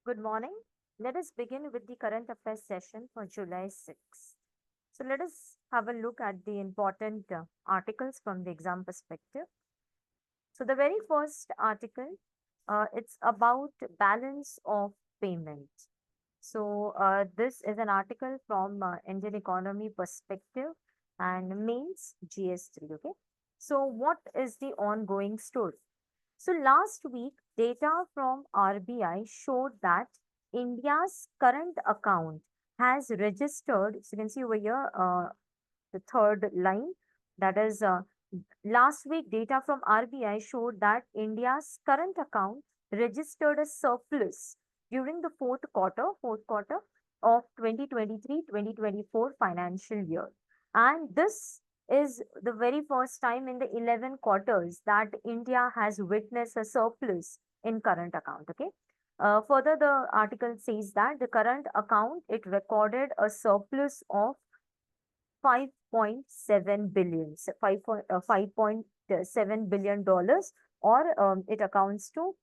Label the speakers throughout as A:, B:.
A: Good morning. Let us begin with the current affairs session for July 6th. So let us have a look at the important articles from the exam perspective. So the very first article, it's about balance of payment. So this is an article from Indian economy perspective and mains GS3. Okay. So what is the ongoing story? So last week, data from RBI showed that India's current account has registered, so you can see over here, the third line, that is last week data from RBI showed that India's current account registered a surplus during the fourth quarter of 2023-2024 financial year. And this is the very first time in the 11 quarters that India has witnessed a surplus in current account. Okay. Further, the article says that the current account, it recorded a surplus of 5.7 billion, 5.7 billion dollars, or it accounts to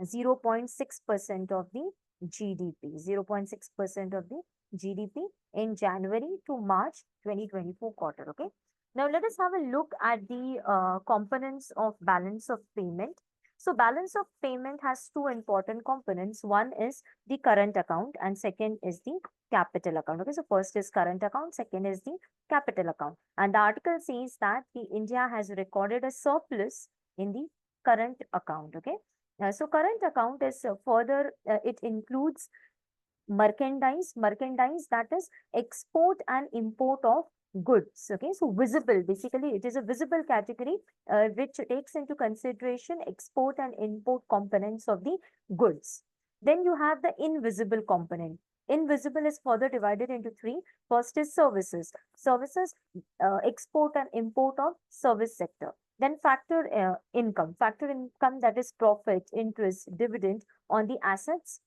A: 0.6% of the GDP, 0.6% of the GDP in January to March 2024 quarter. Okay. Now let us have a look at the components of balance of payment. So balance of payment has two important components. One is the current account and second is the capital account. Okay. So first is current account, second is the capital account. And the article says that the India has recorded a surplus in the current account. Okay. So current account is it includes merchandise that is export and import of goods. Okay, so visible, basically it is a visible category which takes into consideration export and import components of the goods. Then you have the invisible component. Invisible is further divided into three. First is services, export and import of service sector. Then factor income, that is profit, interest, dividend on the assets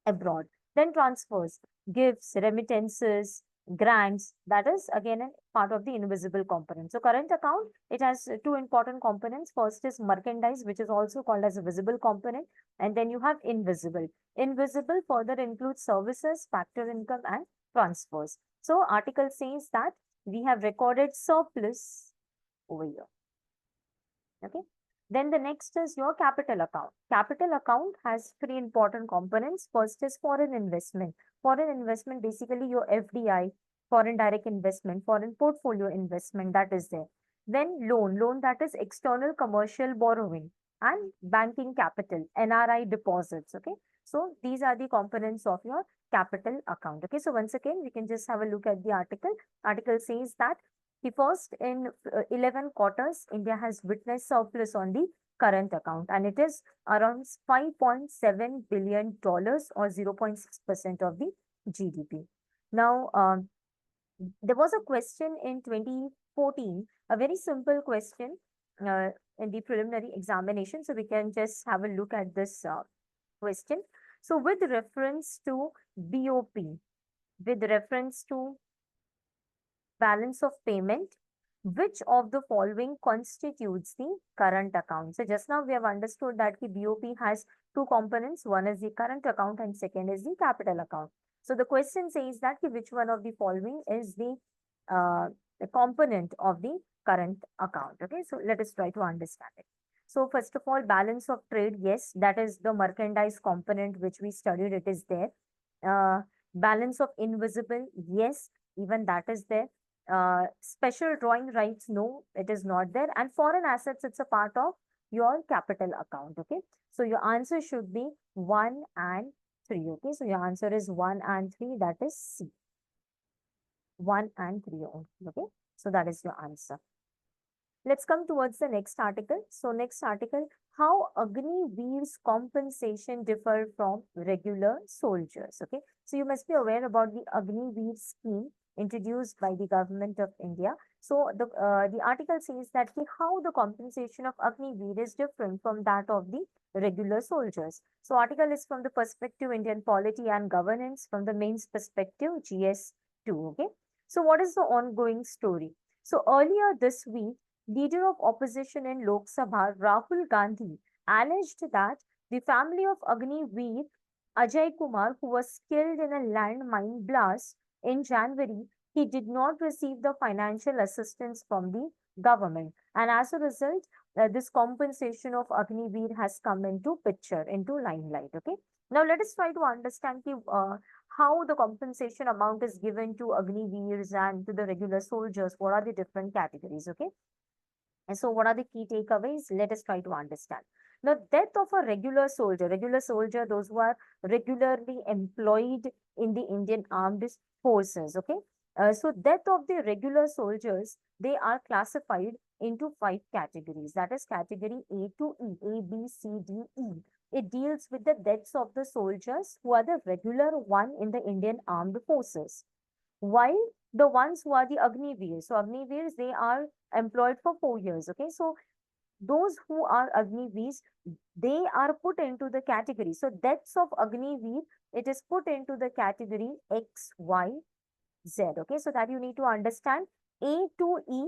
A: abroad. Then transfers, gifts, remittances, grants, that is again a part of the invisible component. So current account, it has two important components. First is merchandise, which is also called as a visible component, and then you have invisible. Invisible further includes services, factor income, and transfers. So article says that we have recorded surplus over here. Okay. Then the next is your capital account. Capital account has three important components. First is foreign investment. Foreign investment, basically your FDI, foreign direct investment, foreign portfolio investment, that is there. Then loan that is external commercial borrowing, and banking capital, NRI deposits. Okay. So these are the components of your capital account. Okay. So once again, we can just have a look at the article. Article says that the first in 11 quarters, India has witnessed surplus on the current account, and it is around $5.7 billion or 0.6% of the GDP. Now, there was a question in 2014, a very simple question in the preliminary examination. So we can just have a look at this question. So with reference to BOP, with reference to balance of payment, which of the following constitutes the current account? So just now we have understood that the BOP has two components. One is the current account and second is the capital account. So the question says that which one of the following is the component of the current account. Okay, so let us try to understand it. So first of all, balance of trade, yes, that is the merchandise component which we studied, it is there. Balance of invisible, yes, even that is there. Special drawing rights, no, it is not there. And foreign assets, it's a part of your capital account. Okay, so your answer should be 1 and 3. Okay, so your answer is 1 and 3, that is C. 1 and 3 only. Okay, so that is your answer. Let's come towards the next article. So next article, how Agniveer's compensation differ from regular soldiers. Okay, so you must be aware about the Agniveer scheme introduced by the government of India. So the article says that how the compensation of Agniveer is different from that of the regular soldiers. So article is from the perspective Indian polity and governance, from the mains perspective GS2. Okay, so what is the ongoing story? So earlier this week, leader of opposition in Lok Sabha, Rahul Gandhi, alleged that the family of Agniveer Ajay Kumar, who was killed in a landmine blast in January, he did not receive the financial assistance from the government. And as a result, this compensation of Agniveer has come into picture, into limelight. Okay. Now let us try to understand how the compensation amount is given to Agniveers and to the regular soldiers. What are the different categories? Okay. And so what are the key takeaways? Let us try to understand. The death of a regular soldier, those who are regularly employed in the Indian Armed Forces, okay? So death of the regular soldiers, they are classified into 5 categories. That is category A to E, A, B, C, D, E. It deals with the deaths of the soldiers who are the regular one in the Indian Armed Forces. While the ones who are the Agniveers, so Agniveers, they are employed for 4 years. Okay, so those who are Agniveers, they are put into the category. So deaths of Agniveer, it is put into the category X, Y, Z. Okay, so that you need to understand. A to E,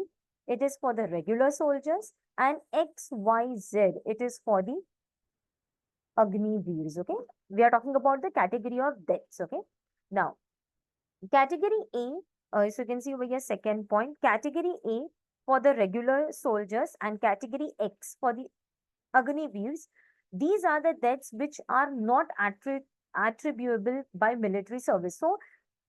A: it is for the regular soldiers, and X, Y, Z, it is for the Agniveers. Okay, we are talking about the category of deaths. Okay, now category A, so you can see over here, second point, category A for the regular soldiers and category X for the Agniveers. These are the deaths which are not attributable by military service. So,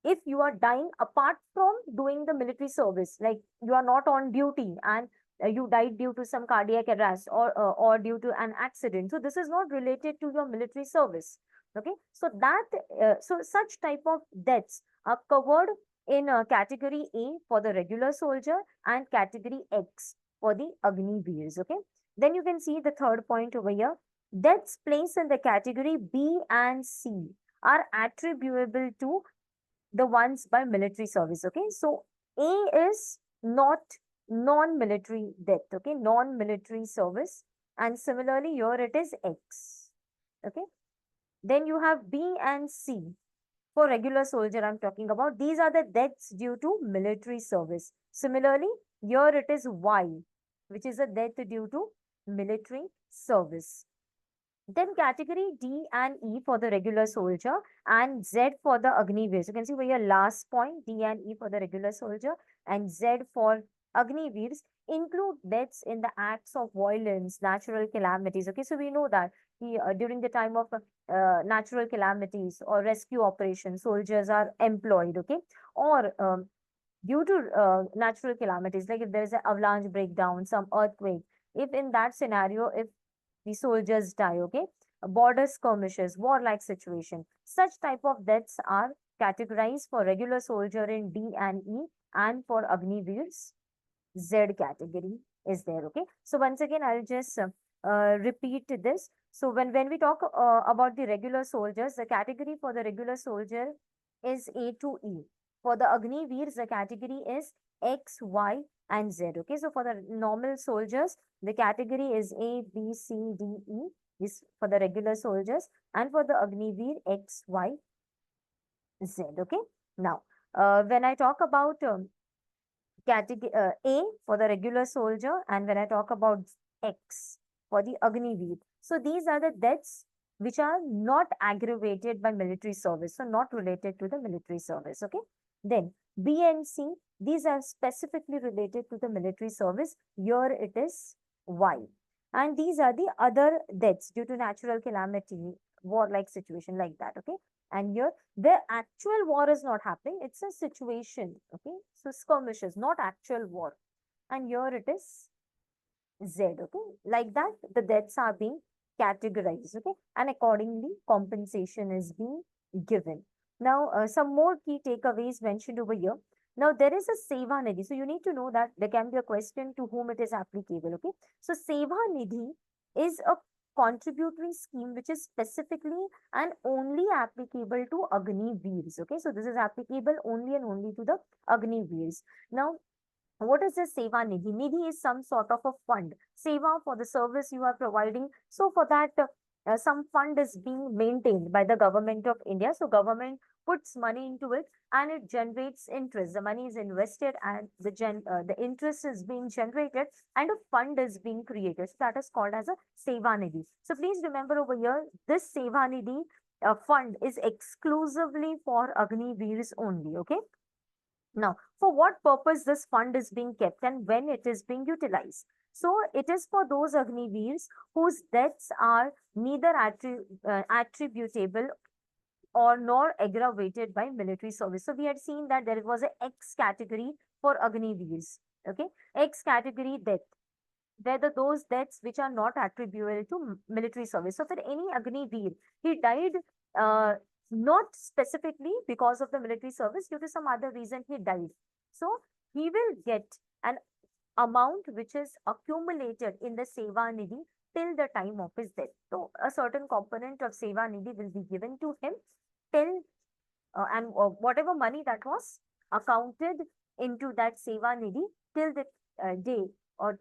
A: if you are dying apart from doing the military service, like you are not on duty and you died due to some cardiac arrest or due to an accident, so this is not related to your military service. Okay, so such type of deaths are covered in category A for the regular soldier and category X for the Agniveers. Okay, then you can see the third point over here. Deaths placed in the category B and C are attributable to the ones by military service. Okay, so A is not non-military death. Okay, non-military service, and similarly here it is X. Okay, then you have B and C. For regular soldier, I'm talking about. These are the deaths due to military service. Similarly, here it is Y, which is a death due to military service. Then category D and E for the regular soldier and Z for the Agniveer. So you can see where your last point, D and E for the regular soldier and Z for Agniveers, include deaths in the acts of violence, natural calamities. Okay, so we know that during the time of natural calamities or rescue operations, soldiers are employed. Okay, or due to natural calamities, like if there is an avalanche breakdown, some earthquake, if in that scenario, if the soldiers die, okay, border skirmishes, warlike situation, such type of deaths are categorized for regular soldier in D and E, and for Agniveers Z category is there. Okay, so once again I'll just repeat this. So when we talk about the regular soldiers, the category for the regular soldier is A to E. For the Agniveers, the category is X, Y, and Z. Okay, so for the normal soldiers, the category is A, B, C, D, E. This for the regular soldiers, and for the Agniveer, X, Y, Z. Okay, now when I talk about category A for the regular soldier, and when I talk about X for the Agniveer. So these are the deaths which are not aggravated by military service, so not related to the military service. Okay. Then B and C, these are specifically related to the military service. Here it is Y. And these are the other deaths due to natural calamity, warlike situation like that. Okay. And here the actual war is not happening, it's a situation. Okay, so skirmishes, not actual war. And here it is Z. Okay, like that the deaths are being categorized. Okay, and accordingly compensation is being given. Now some more key takeaways mentioned over here. Now there is a Seva Nidhi, so you need to know that there can be a question to whom it is applicable. Okay, so Seva Nidhi is a contributory scheme which is specifically and only applicable to Agniveers. Okay, so this is applicable only and only to the Agniveers. Now, what is this Seva Nidhi? Nidhi is some sort of a fund. Seva for the service you are providing. So for that, some fund is being maintained by the government of India. So government puts money into it and it generates interest. The money is invested and the interest is being generated and a fund is being created. So that is called as a Seva Nidhi. So please remember over here, this Seva Nidhi fund is exclusively for Agniveers only. Okay. Now, for what purpose this fund is being kept and when it is being utilized? So, it is for those Agniveers whose deaths are neither attributable or nor aggravated by military service. So, we had seen that there was a X category for Agniveers. Okay, X category death, whether those deaths which are not attributable to military service. So for any Agniveer, he died not specifically because of the military service, due to some other reason he died. So he will get an amount which is accumulated in the Seva Nidhi till the time of his death. So a certain component of Seva Nidhi will be given to him till whatever money that was accounted into that Seva Nidhi till the day or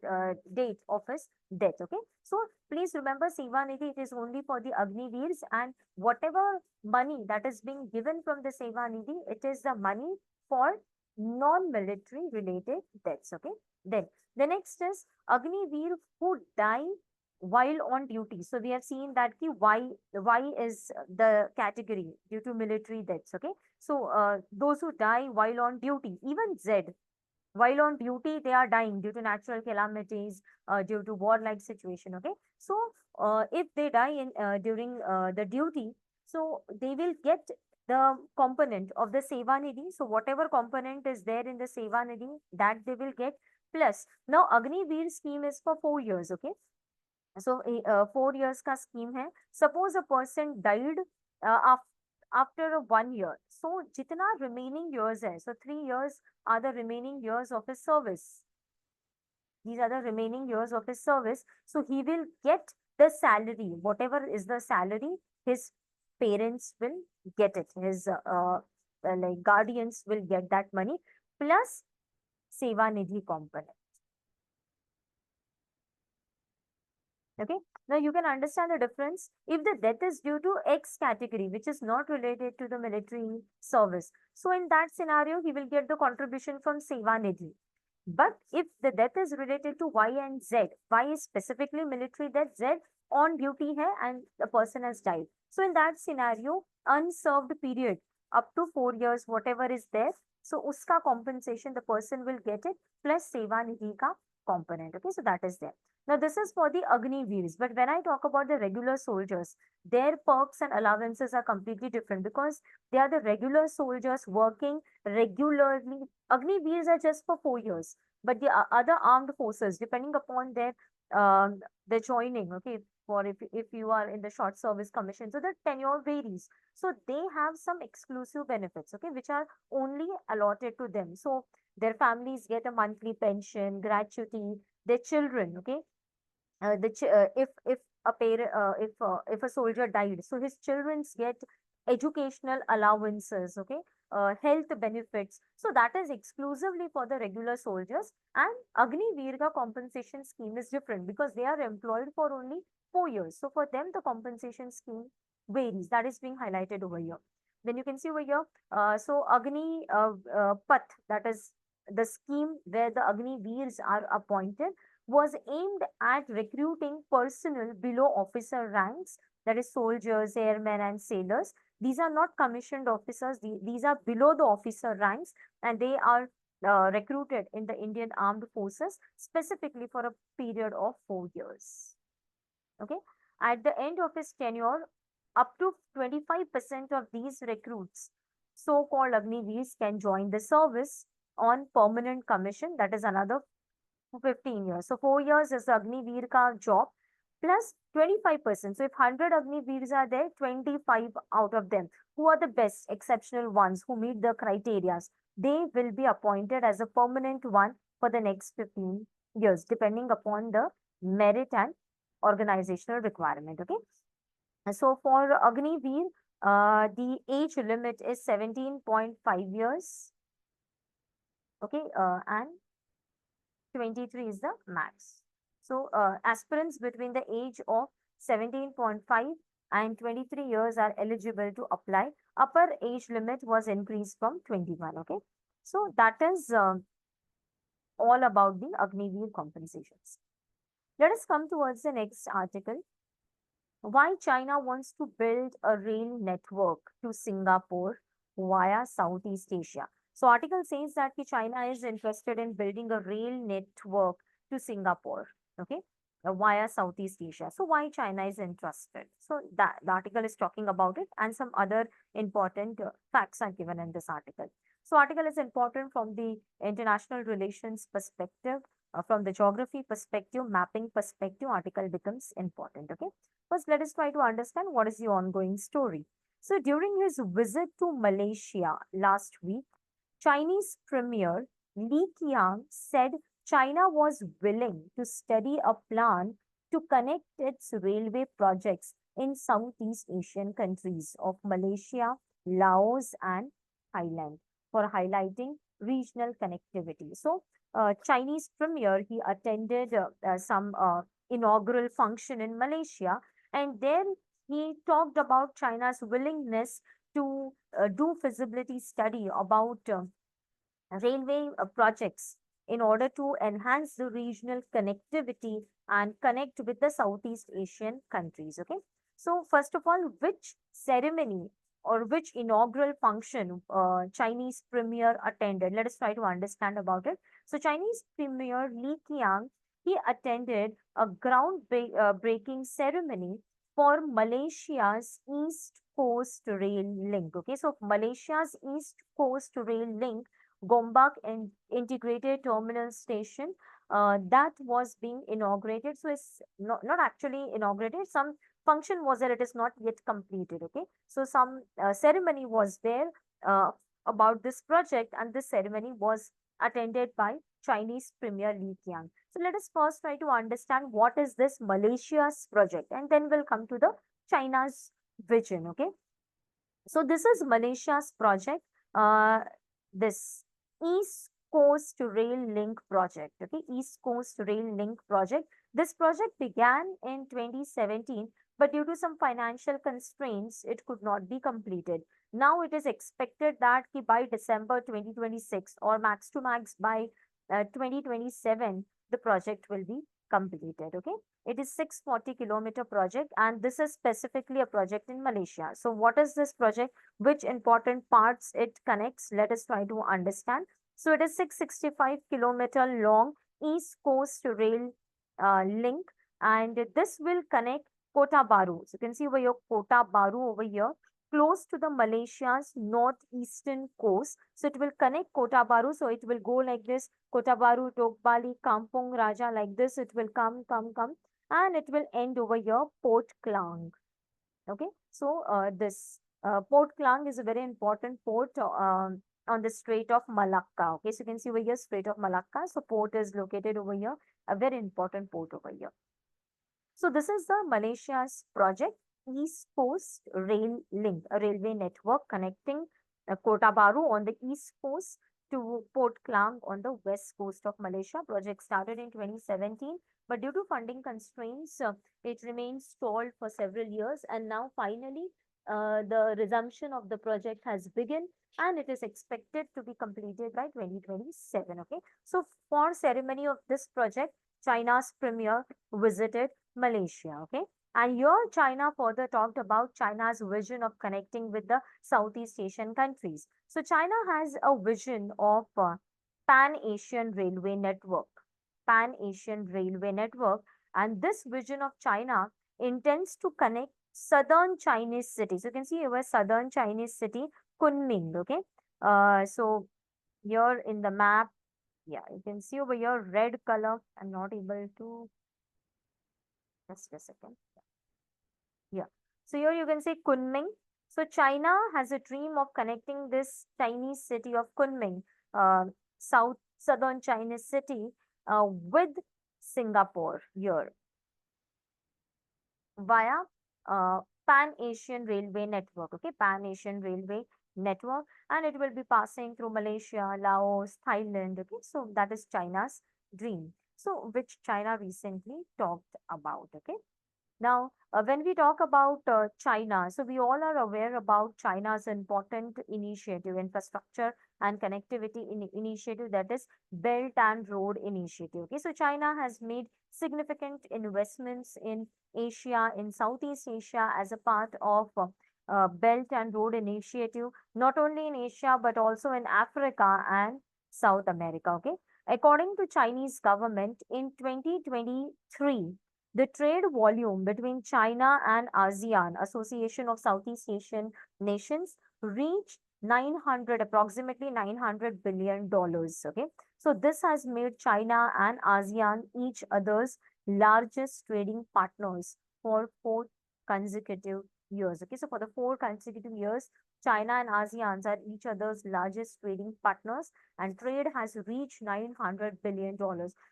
A: date of his death. Okay. So please remember, Seva Nidhi, it is only for the Agniveers, and whatever money that is being given from the Seva Nidhi, it is the money for non-military related deaths. Okay. Then the next is Agniveer who die while on duty. So we have seen that ki why is the category due to military deaths. Okay. So those who die while on duty, even Z, while on duty they are dying due to natural calamities, due to warlike situation. Okay. So if they die in during the duty, so they will get the component of the Seva Nidhi. So whatever component is there in the Seva Nidhi, that they will get. Plus, now Agniveer scheme is for 4 years. Okay. So 4 years का scheme है. Suppose a person died after 1 year. So जितना remaining years है, so 3 years are the remaining years of his service. These are the remaining years of his service. So he will get the salary, whatever is the salary, his parents will get it. His like guardians will get that money plus Seva Nidhi component. Okay. Now you can understand the difference. If the death is due to X category, which is not related to the military service, so in that scenario, he will get the contribution from Seva Nidhi. But if the death is related to Y and Z, Y is specifically military death, Z on duty hai and the person has died. So in that scenario, unserved period up to 4 years, whatever is there, so uska compensation the person will get it plus Seva Nidhi ka component. Okay, so that is there. Now, this is for the Agniveers, but when I talk about the regular soldiers, their perks and allowances are completely different because they are the regular soldiers working regularly. Agniveers are just for 4 years, but the other armed forces, depending upon their joining, okay, for if you are in the short service commission, so the tenure varies. So they have some exclusive benefits, okay, which are only allotted to them. So their families get a monthly pension, gratuity, their children, okay, if a parent if a soldier died, so his childrens get educational allowances, okay, health benefits. So that is exclusively for the regular soldiers, and Agniveer ka compensation scheme is different because they are employed for only 4 years. So for them the compensation scheme varies. That is being highlighted over here. Then you can see over here, so Agni Path, that is the scheme where the Agniveers are appointed, was aimed at recruiting personnel below officer ranks, that is soldiers, airmen, and sailors. These are not commissioned officers, these are below the officer ranks, and they are recruited in the Indian Armed Forces specifically for a period of 4 years. Okay. At the end of his tenure, up to 25% of these recruits, so-called Agniveers, can join the service on permanent commission. That is another 15 years. So 4 years is the Agniveer ka job plus 25%. So if 100 Agniveers are there, 25 out of them who are the best, exceptional ones who meet the criteria, they will be appointed as a permanent one for the next 15 years, depending upon the merit and organizational requirement. Okay. So for Agniveer, the age limit is 17.5 years. Okay. And 23 is the max. So aspirants between the age of 17.5 and 23 years are eligible to apply. Upper age limit was increased from 21. Okay. So that is all about the Agniveer compensations. Let us come towards the next article. Why China wants to build a rail network to Singapore via Southeast Asia. So article says that ki China is interested in building a rail network to Singapore, okay, via Southeast Asia. So why China is interested? So that the article is talking about it, and some other important facts are given in this article. So article is important from the international relations perspective, from the geography perspective, mapping perspective, article becomes important, okay. First, let us try to understand what is the ongoing story. So, during his visit to Malaysia last week, Chinese Premier Li Qiang said China was willing to study a plan to connect its railway projects in Southeast Asian countries of Malaysia, Laos, and Thailand for highlighting regional connectivity. So, Chinese Premier, he attended some inaugural function in Malaysia, and there he talked about China's willingness to do feasibility study about railway projects in order to enhance the regional connectivity and connect with the Southeast Asian countries. Okay. So, first of all, which ceremony or which inaugural function Chinese premier attended? Let us try to understand about it. So, Chinese premier Li Qiang, he attended a breaking ceremony for Malaysia's East Coast Rail Link. Okay, so Malaysia's East Coast Rail Link Gombak Integrated Terminal Station that was being inaugurated. So it's not actually inaugurated. Some function was there. It is not yet completed. Okay. So some ceremony was there uh, about this project, and this ceremony was attended by Chinese Premier Li Qiang. So let us first try to understand what is this Malaysia's project, and then we'll come to the China's vision. Okay. So this is Malaysia's project. This East Coast Rail Link project. Okay, East Coast Rail Link project. This project began in 2017, but due to some financial constraints, it could not be completed. Now it is expected that by December 2026 or max to max by 2027, the project will be completed. Okay, it is 640-kilometer project, and this is specifically a project in Malaysia. So what is this project? Which important parts it connects? Let us try to understand. So it is 665-kilometer long East Coast Rail link, and this will connect Kota Baru. So you can see over here Kota Baru over here, close to the Malaysia's northeastern coast. So it will connect Kota Baru. So it will go like this: Kota Baru, Tok Bali, Kampong Raja, like this. It will come, and it will end over here, Port Klang. Okay, so this Port Klang is a very important port on the Strait of Malacca. Okay, so you can see over here Strait of Malacca. So port is located over here, a very important port over here. So this is the Malaysia's project, East Coast Rail Link, a railway network connecting Kota Baru on the east coast to Port Klang on the west coast of Malaysia. Project started in 2017, but due to funding constraints, it remained stalled for several years, and now finally the resumption of the project has begun, and it is expected to be completed by 2027. Okay, so for ceremony of this project, China's premier visited Malaysia. Okay, and here China further talked about China's vision of connecting with the Southeast Asian countries. So China has a vision of pan-Asian railway network, pan-Asian railway network, and this vision of China intends to connect southern Chinese cities. You can see here southern Chinese city, Kunming. Okay, so here in the map, yeah, you can see over here red color. I'm not able to, just a second. Yeah. So here you can say Kunming. So China has a dream of connecting this Chinese city of Kunming, southern Chinese city, with Singapore here via Pan-Asian Railway Network. Okay, Pan-Asian Railway Network, and it will be passing through Malaysia, Laos, Thailand. Okay, so that is China's dream. So which China recently talked about. Okay. Now, when we talk about China, so we all are aware about China's important initiative, infrastructure and connectivity initiative, that is Belt and Road Initiative. Okay, so China has made significant investments in Asia, in Southeast Asia, as a part of Belt and Road Initiative, not only in Asia but also in Africa and South America. Okay, according to Chinese government in 2023, the trade volume between China and ASEAN, Association of Southeast Asian Nations, reached 900, approximately $900 billion. Okay, so this has made China and ASEAN each other's largest trading partners for 4 consecutive years. Okay, so for the 4 consecutive years, China and ASEAN are each other's largest trading partners, and trade has reached $900 billion.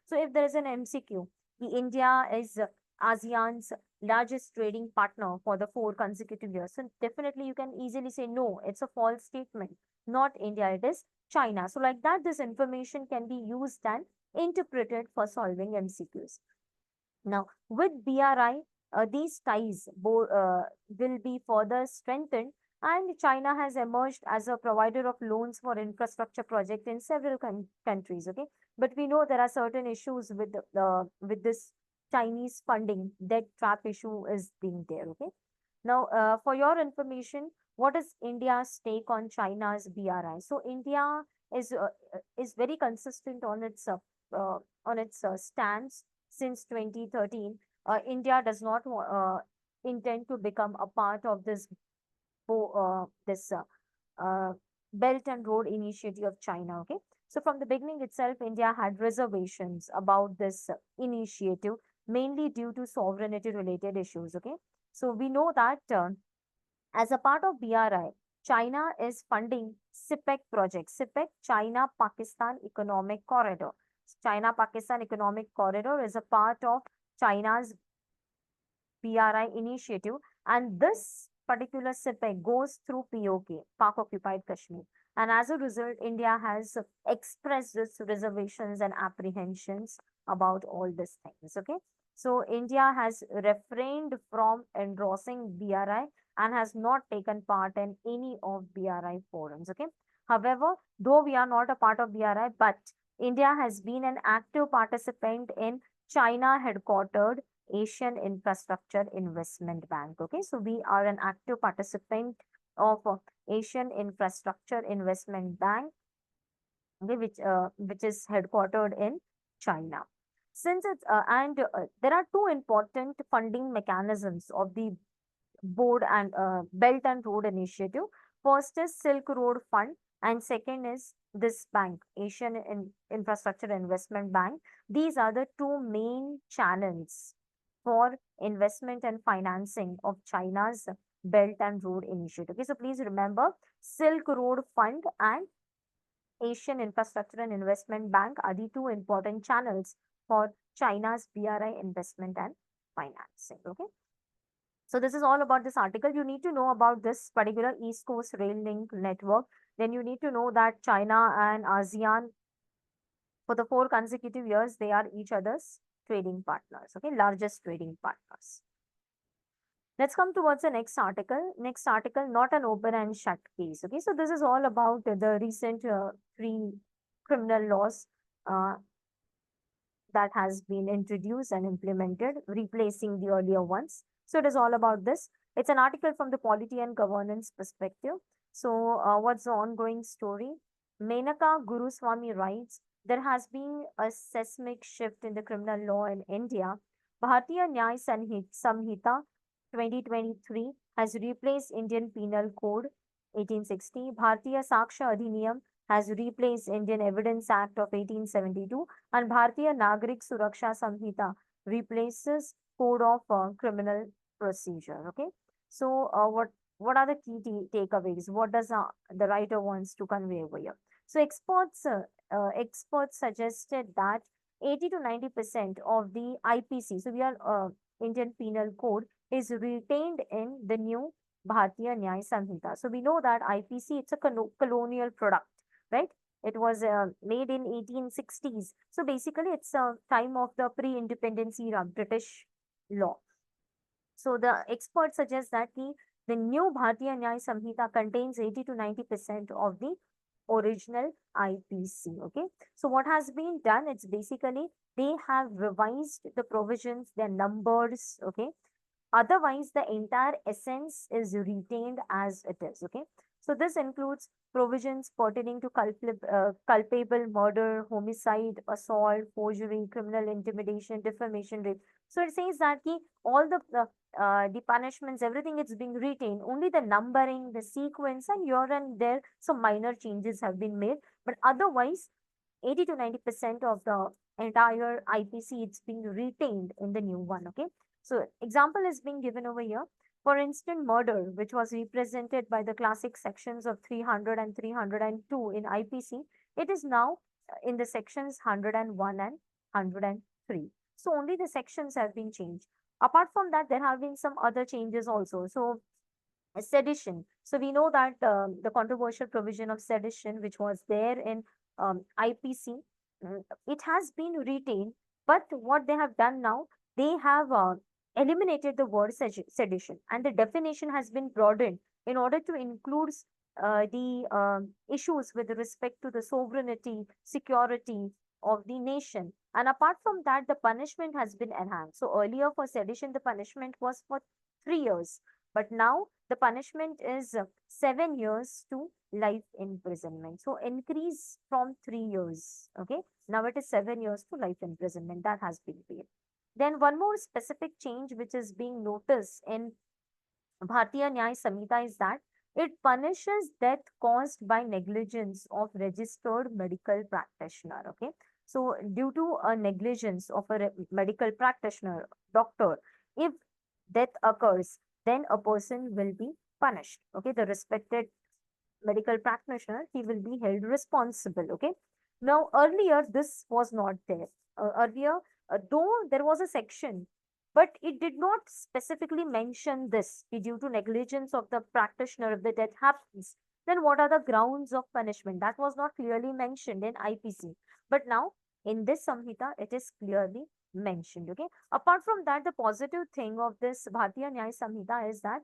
A: So if there is an MCQ, the India is ASEAN's largest trading partner for the 4 consecutive years. So definitely you can easily say, no, it's a false statement. Not India, it is China. So like that, this information can be used and interpreted for solving MCQs. Now, with BRI, these ties will be further strengthened, and China has emerged as a provider of loans for infrastructure projects in several countries. Okay, but we know there are certain issues with this Chinese funding. Debt trap issue is being there. Okay, now for your information, what is India's take on China's BRI? So India is uh, is very consistent on its stance since 2013. India does not intend to become a part of this Belt and Road Initiative of China. Okay, so from the beginning itself, India had reservations about this initiative, mainly due to sovereignty related issues. Okay, so we know that as a part of BRI, China is funding CPEC project, CPEC China Pakistan Economic Corridor. China Pakistan Economic Corridor is a part of China's PRI initiative, and this particular CPEC goes through POK, Pak Occupied Kashmir. And as a result, India has expressed its reservations and apprehensions about all these things. Okay, so India has refrained from endorsing BRI and has not taken part in any of BRI forums. Okay, however, though we are not a part of BRI, but India has been an active participant in China headquartered Asian Infrastructure Investment Bank. Okay, so we are an active participant of Asian Infrastructure Investment Bank, okay, which is headquartered in China. Since it's and there are two important funding mechanisms of the board and Belt and Road Initiative. First is Silk Road Fund, and second is this bank, Asian Infrastructure Investment Bank. These are the two main channels for investment and financing of China's Belt and Road Initiative. Okay, so please remember, Silk Road Fund and Asian Infrastructure and Investment Bank are the two important channels for China's BRI investment and financing. Okay, so this is all about this article. You need to know about this particular East Coast Rail Link network. Then you need to know that China and ASEAN, for the 4 consecutive years, they are each other's trading partners. Okay, largest trading partners. Let's come towards the next article. Next article, not an open and shut case. Okay, so this is all about the recent three criminal laws uh, that has been introduced and implemented, replacing the earlier ones. So it is all about this. It's an article from the polity and governance perspective. So what's the ongoing story? Menaka Guruswamy writes, there has been a seismic shift in the criminal law in India. Bharatiya Nyaya Samhita 2023 has replaced Indian Penal Code 1860. Bharatiya Saksha Adhiniyam has replaced Indian Evidence Act of 1872, and Bharatiya Nagrik Suraksha Samhita replaces Code of Criminal Procedure. Okay, so what are the key takeaways? What does the writer wants to convey over here? So experts suggested that 80 to 90% of the IPC, so we are Indian Penal Code, is retained in the new Bharatiya Nyaya Samhita. So we know that IPC, it's a colonial product, right? It was made in 1860s. So basically, it's a time of the pre-independence era British law. So the experts suggest that the new Bharatiya Nyaya Samhita contains 80 to 90% of the original IPC. Okay. So what has been done, it's basically they have revised the provisions, their numbers. Okay. Otherwise, the entire essence is retained as it is. Okay. So this includes provisions pertaining to culpable murder, homicide, assault, forgery, criminal intimidation, defamation, rape. So it says that all the punishments, everything is being retained. Only the numbering, the sequence, and here and there some minor changes have been made. But otherwise, 80 to 90% of the entire IPC it's being retained in the new one. Okay. So example is being given over here. For instance, murder, which was represented by the classic sections of 300 and 302 in IPC, it is now in the sections 101 and 103. So only the sections have been changed. Apart from that, there have been some other changes also. So sedition. So we know that the controversial provision of sedition, which was there in IPC, it has been retained. But what they have done now, they have eliminated the word sedition, and the definition has been broadened in order to include the issues with respect to the sovereignty, security of the nation. And apart from that, the punishment has been enhanced. So earlier for sedition, the punishment was for 3 years. But now the punishment is 7 years to life imprisonment. So increase from 3 years. Okay. Now it is 7 years to life imprisonment that has been paid. Then one more specific change which is being noticed in Bharatiya Nyaya Samhita is that it punishes death caused by negligence of registered medical practitioner. Okay. So due to a negligence of a medical practitioner, doctor, if death occurs, then a person will be punished. Okay. The respected medical practitioner, he will be held responsible. Okay. Now, earlier, this was not there. Earlier, though there was a section, but it did not specifically mention this due to negligence of the practitioner. If the death happens, then what are the grounds of punishment? That was not clearly mentioned in IPC. But now, in this Samhita, it is clearly mentioned. Okay. Apart from that, the positive thing of this Bharatiya Nyaya Samhita is that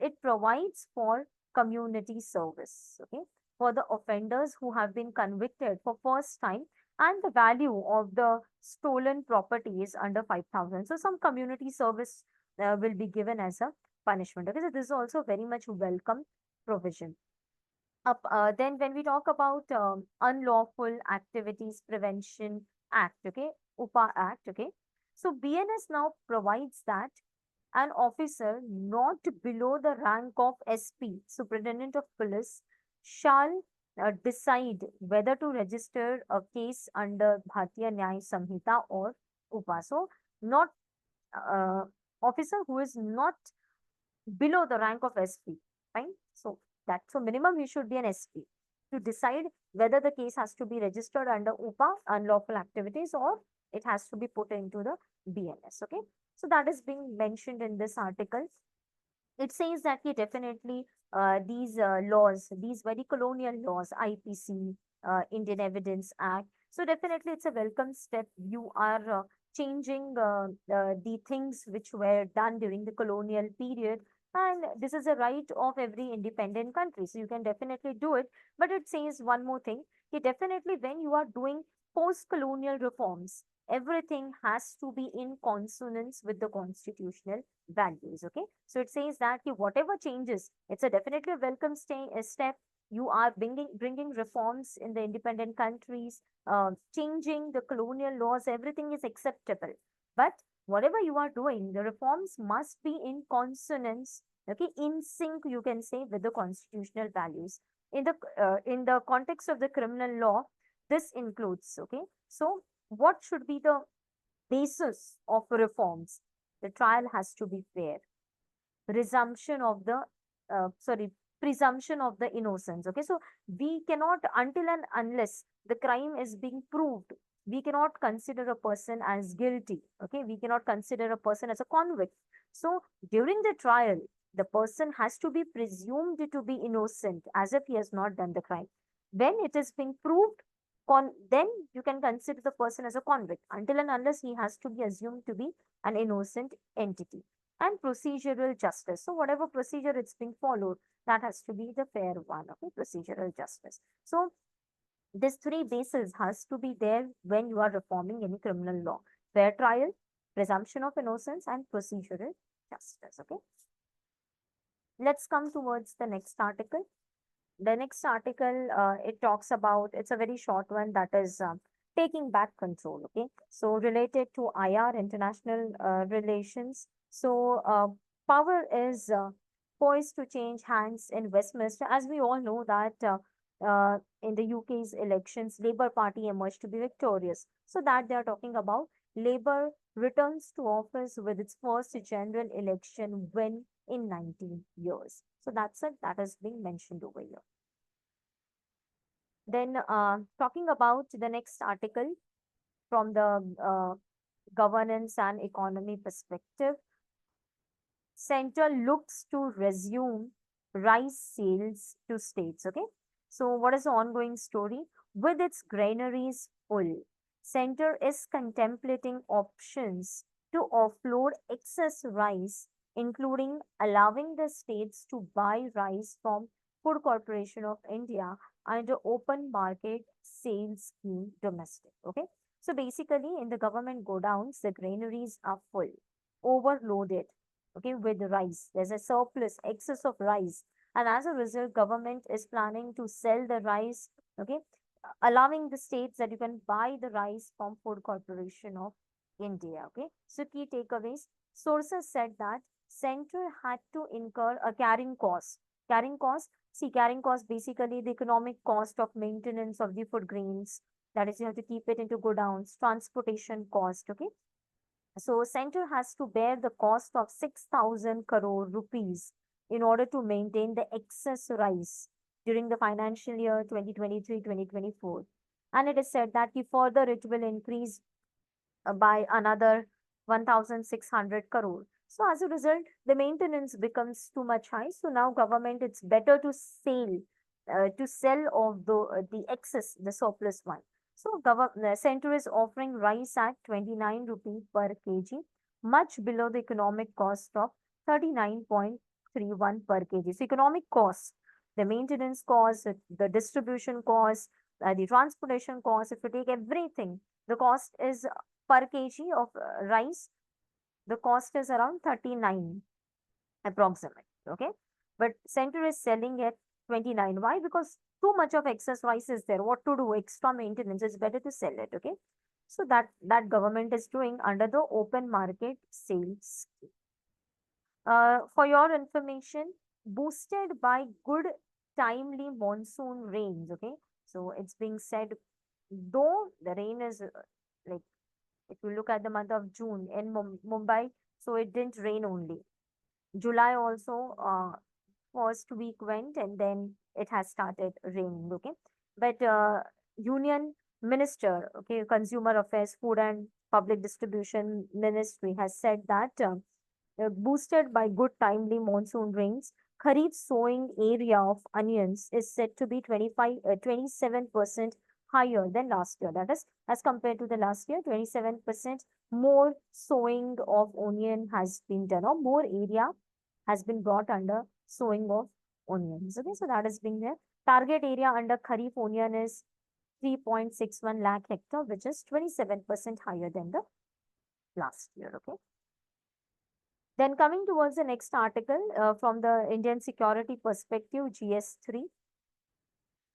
A: it provides for community service. Okay, for the offenders who have been convicted for first time, and the value of the stolen property is under 5,000. So some community service will be given as a punishment. Okay, so this is also very much welcome provision. Then when we talk about unlawful activities prevention act, okay, UPA act, okay, so BNS now provides that an officer not below the rank of SP, Superintendent of Police, shall decide whether to register a case under Bharatiya Nyaya Samhita or UPA. So, not uh, officer who is not below the rank of SP. Fine. So so minimum he should be an SP to decide whether the case has to be registered under UPA, unlawful activities, or it has to be put into the BNS. Okay. So that is being mentioned in this article. It says that definitely these laws, these very colonial laws, IPC, Indian Evidence Act. So definitely it's a welcome step. You are changing the things which were done during the colonial period. And this is a right of every independent country. So you can definitely do it. But it says one more thing. Definitely when you are doing post-colonial reforms, everything has to be in consonance with the constitutional values. Okay. So it says that whatever changes, it's a definitely a welcome step. You are bringing reforms in the independent countries, changing the colonial laws, everything is acceptable. But whatever you are doing, the reforms must be in consonance, okay, in sync, you can say, with the constitutional values. In the context of the criminal law, this includes, okay, so what should be the basis of reforms? The trial has to be fair. Resumption of the, sorry, presumption of the innocence. Okay, so we cannot, until and unless the crime is being proved, we cannot consider a person as guilty. Okay, we cannot consider a person as a convict. So during the trial, the person has to be presumed to be innocent as if he has not done the crime. When it is being proved, then you can consider the person as a convict. Until and unless he has to be assumed to be an innocent entity. and procedural justice. So whatever procedure it's being followed, that has to be the fair one, okay, procedural justice. So this three bases has to be there when you are reforming any criminal law: fair trial, presumption of innocence, and procedural justice. Okay. Let's come towards the next article. The next article, it talks about, it's a very short one, that is taking back control. Okay. So related to IR, international relations. So power is poised to change hands in Westminster. As we all know that in the UK's elections, Labour Party emerged to be victorious. So that they are talking about Labour returns to office with its first general election win in 19 years. So that's it. That is being mentioned over here. Then talking about the next article from the governance and economy perspective, center looks to resume rice sales to states. Okay. So what is the ongoing story? With its granaries full, center is contemplating options to offload excess rice, including allowing the states to buy rice from Food Corporation of India under open market sales scheme domestic. Okay. So basically in the government godowns, the granaries are full, overloaded, okay, with rice. There's a surplus, excess of rice. And as a result, government is planning to sell the rice, okay, allowing the states that you can buy the rice from Food Corporation of India. Okay. So key takeaways. Sources said that center had to incur a carrying cost. Carrying cost, see, carrying cost basically the economic cost of maintenance of the food grains. That is, you have to keep it into godowns, transportation cost. Okay. So center has to bear the cost of 6,000 crore rupees in order to maintain the excess rice during the financial year 2023-2024. And it is said that further it will increase by another 1,600 crore. So as a result, the maintenance becomes too much high. So now government, it's better to sell of the excess, the surplus one. So the center is offering rice at 29 rupees per kg, much below the economic cost of 39.31 per kg. So economic cost, the maintenance cost, the distribution cost, the transportation cost, if you take everything, the cost is per kg of rice, the cost is around 39 approximately. Okay. But center is selling at 29. Why? Because too much of excess rice is there. What to do? Extra maintenance. It's better to sell it. Okay. So that government is doing under the open market sales. For your information, boosted by good timely monsoon rains. Okay. So it's being said, though the rain is like, if you look at the month of June in Mumbai, so it didn't rain only. July also, first week went and then it has started raining. Okay. But Union Minister, okay, Consumer Affairs, Food and Public Distribution Ministry has said that boosted by good timely monsoon rains, Kharif sowing area of onions is said to be 27% higher than last year. That is, as compared to the last year, 27% more sowing of onion has been done, or more area has been brought under sowing of onions. Okay, so that is being there. Target area under Kharif onion is 3.61 lakh hectare, which is 27% higher than the last year. Okay. Then coming towards the next article from the Indian security perspective, GS3,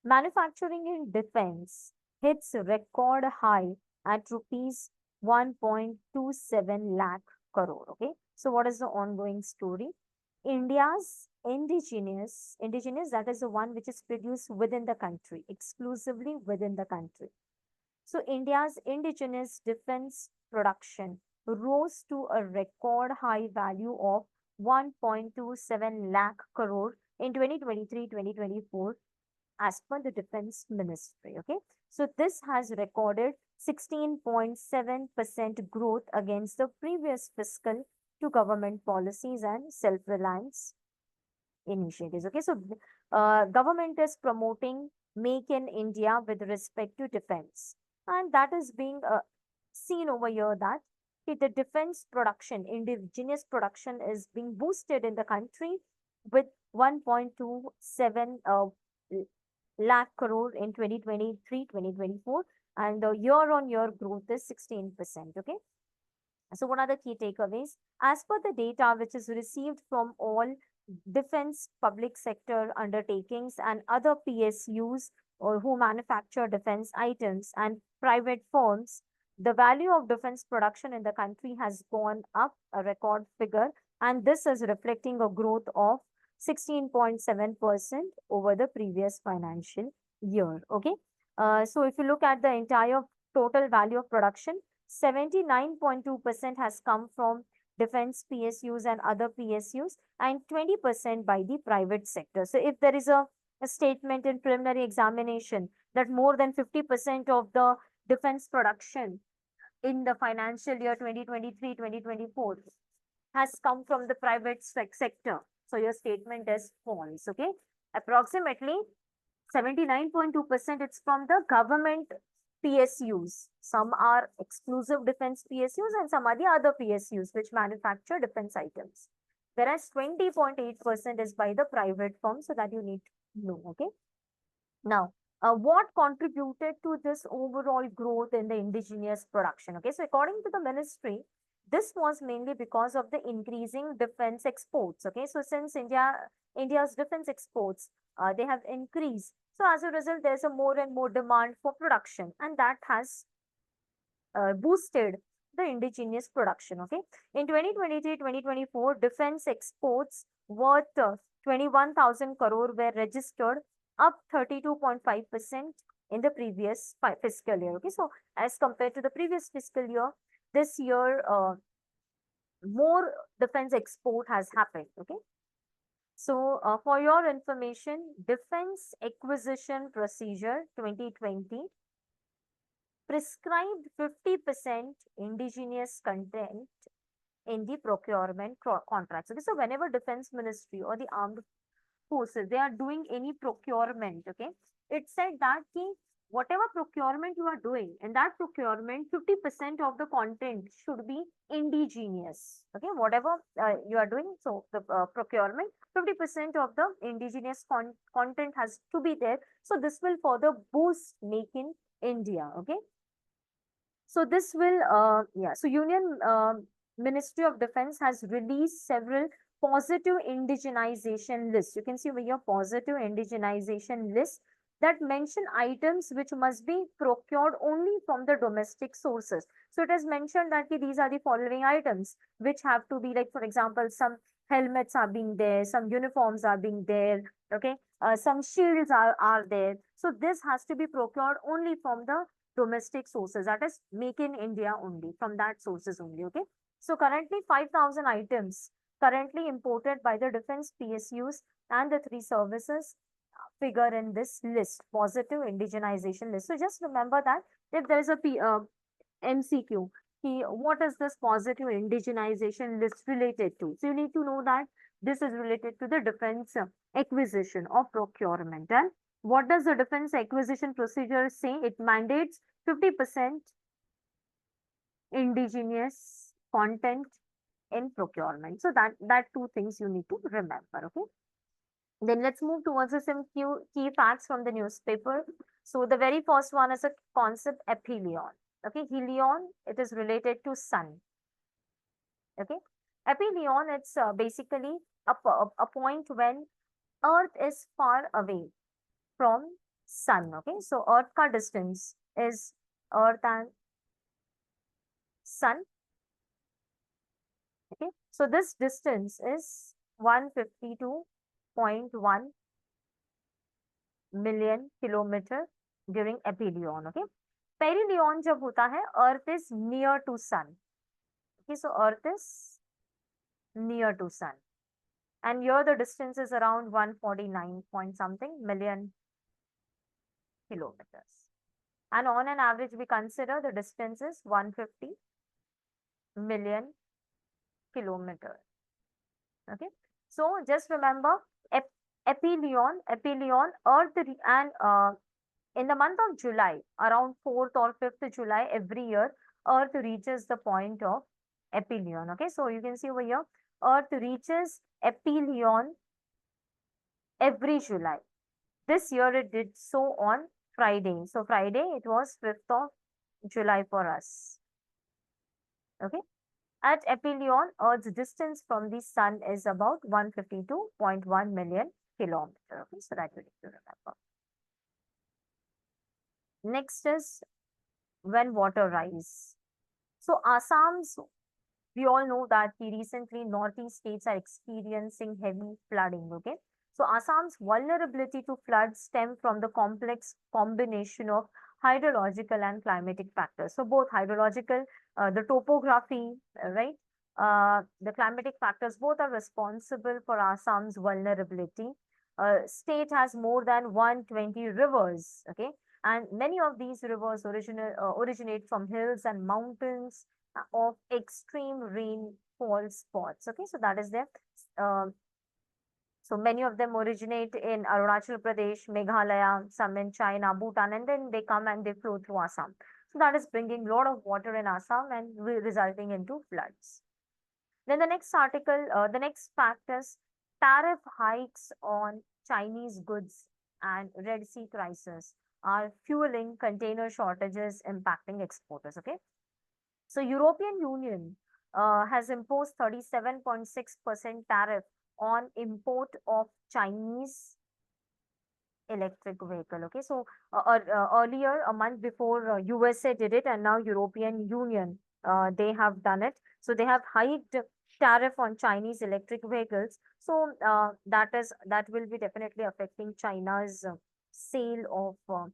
A: manufacturing in defense hits record high at rupees 1.27 lakh crore. Okay. So what is the ongoing story? India's indigenous, that is the one which is produced within the country, exclusively within the country. So India's indigenous defense production rose to a record high value of 1.27 lakh crore in 2023-2024 as per the defense ministry. Okay. So this has recorded 16.7% growth against the previous fiscal to government policies and self-reliance initiatives. Okay. So government is promoting Make in India with respect to defense. And that is being seen over here that the defense production, indigenous production is being boosted in the country with 1.27 lakh crore in 2023-2024, and the year-on-year growth is 16%. Okay. So what are the key takeaways? As per the data which is received from all defense public sector undertakings and other PSUs or who manufacture defense items and private firms, the value of defense production in the country has gone up a record figure, and this is reflecting a growth of 16.7% over the previous financial year. Okay. So if you look at the entire total value of production, 79.2% has come from defense PSUs and other PSUs, and 20% by the private sector. So if there is a statement in preliminary examination that more than 50% of the defense production in the financial year 2023-2024 has come from the private sector, so your statement is false. Okay. Approximately 79.2% it's from the government PSUs. Some are exclusive defense PSUs and some are the other PSUs which manufacture defense items. Whereas 20.8% is by the private firm, so that you need to know. Okay. Now, what contributed to this overall growth in the indigenous production? Okay, so according to the ministry, this was mainly because of the increasing defense exports. Okay, so since India's defense exports, they have increased. So as a result, there's a more and more demand for production, and that has boosted the indigenous production. Okay, in 2023-2024, defense exports worth 21,000 crore were registered, up 32.5% in the previous fiscal year. Okay, so as compared to the previous fiscal year, this year more defense export has happened. Okay, so for your information, Defense Acquisition Procedure 2020 prescribed 50% indigenous content in the procurement contracts. Okay, so whenever Defense Ministry or the Armed Forces, they are doing any procurement, okay, it said that whatever procurement you are doing, in that procurement, 50% of the content should be indigenous. Okay, whatever you are doing, so the procurement, 50% of the indigenous content has to be there. So this will further boost Make in India. Okay. So this will, so Union Ministry of Defense has released several positive indigenization lists. You can see over here positive indigenization lists that mention items which must be procured only from the domestic sources. So it has mentioned that these are the following items which have to be, like, for example, some helmets are being there, some uniforms are being there, okay, some shields are there. So this has to be procured only from the domestic sources, that is Make in India only, from that sources only. Okay, so currently 5,000 items currently imported by the defense PSUs and the three services figure in this list, positive indigenization list. So just remember that if there is a MCQ, what is this positive indigenization list related to? So you need to know that this is related to the defense acquisition or procurement. And what does the defense acquisition procedure say? It mandates 50% indigenous content in procurement. So that two things you need to remember. Okay. Then let's move towards some key facts from the newspaper. So the very first one is a concept, aphelion. Okay, helion, it is related to sun. Okay, aphelion, it's basically a point when Earth is far away from sun. Okay, so Earth ka distance is Earth and sun. Okay, so this distance is 152.1 million kilometer during aphelion. Okay, perihelion जब होता है, Earth is near to sun. Okay, so Earth is near to sun, and here the distance is around 149 point something million kilometers. And on an average, we consider the distance is 150 million kilometers. Okay, so just remember aphelion, Earth, and in the month of July, around 4th or 5th July every year, Earth reaches the point of Aphelion. Okay, so you can see over here, Earth reaches aphelion every July. This year it did so on Friday. So Friday it was 5th of July for us. Okay. At aphelion, Earth's distance from the sun is about 152.1 million kilometers. Okay, so that you need to remember. Next is when water rise. So Assam's, we all know that the recently northeast states are experiencing heavy flooding. Okay, so Assam's vulnerability to floods stem from the complex combination of hydrological and climatic factors. So both hydrological, the topography, right, the climatic factors, both are responsible for Assam's vulnerability. State has more than 120 rivers. Okay, and many of these rivers originate from hills and mountains of extreme rainfall spots. Okay, so that is there. Uh, so many of them originate in Arunachal Pradesh, Meghalaya, some in China, Bhutan, and then they come and they flow through Assam. So that is bringing a lot of water in Assam and resulting into floods. Then the next fact is tariff hikes on Chinese goods and Red Sea crisis are fueling container shortages impacting exporters. Okay, so European Union has imposed 37.6% tariff on import of Chinese electric vehicle. Okay, so earlier, a month before, USA did it, and now European Union, they have done it. So they have hiked tariff on Chinese electric vehicles. So that will be definitely affecting China's sale of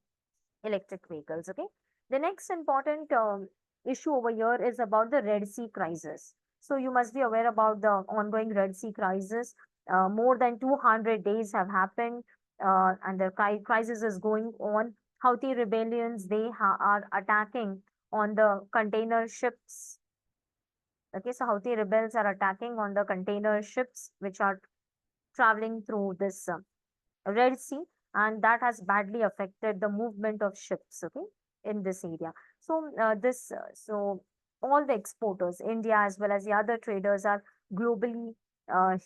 A: electric vehicles. Okay, the next important issue over here is about the Red Sea crisis. So you must be aware about the ongoing Red Sea crisis. More than 200 days have happened, and the crisis is going on. Houthi rebellions, they are attacking on the container ships. Okay, so Houthi rebels are attacking on the container ships which are traveling through this Red Sea, and that has badly affected the movement of ships, okay, in this area. So so all the exporters, India as well as the other traders, are globally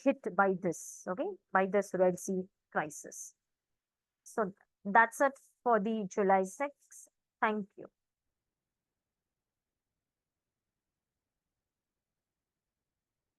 A: hit by this, okay, by this Red Sea crisis. So that's it for the July 6th. Thank you.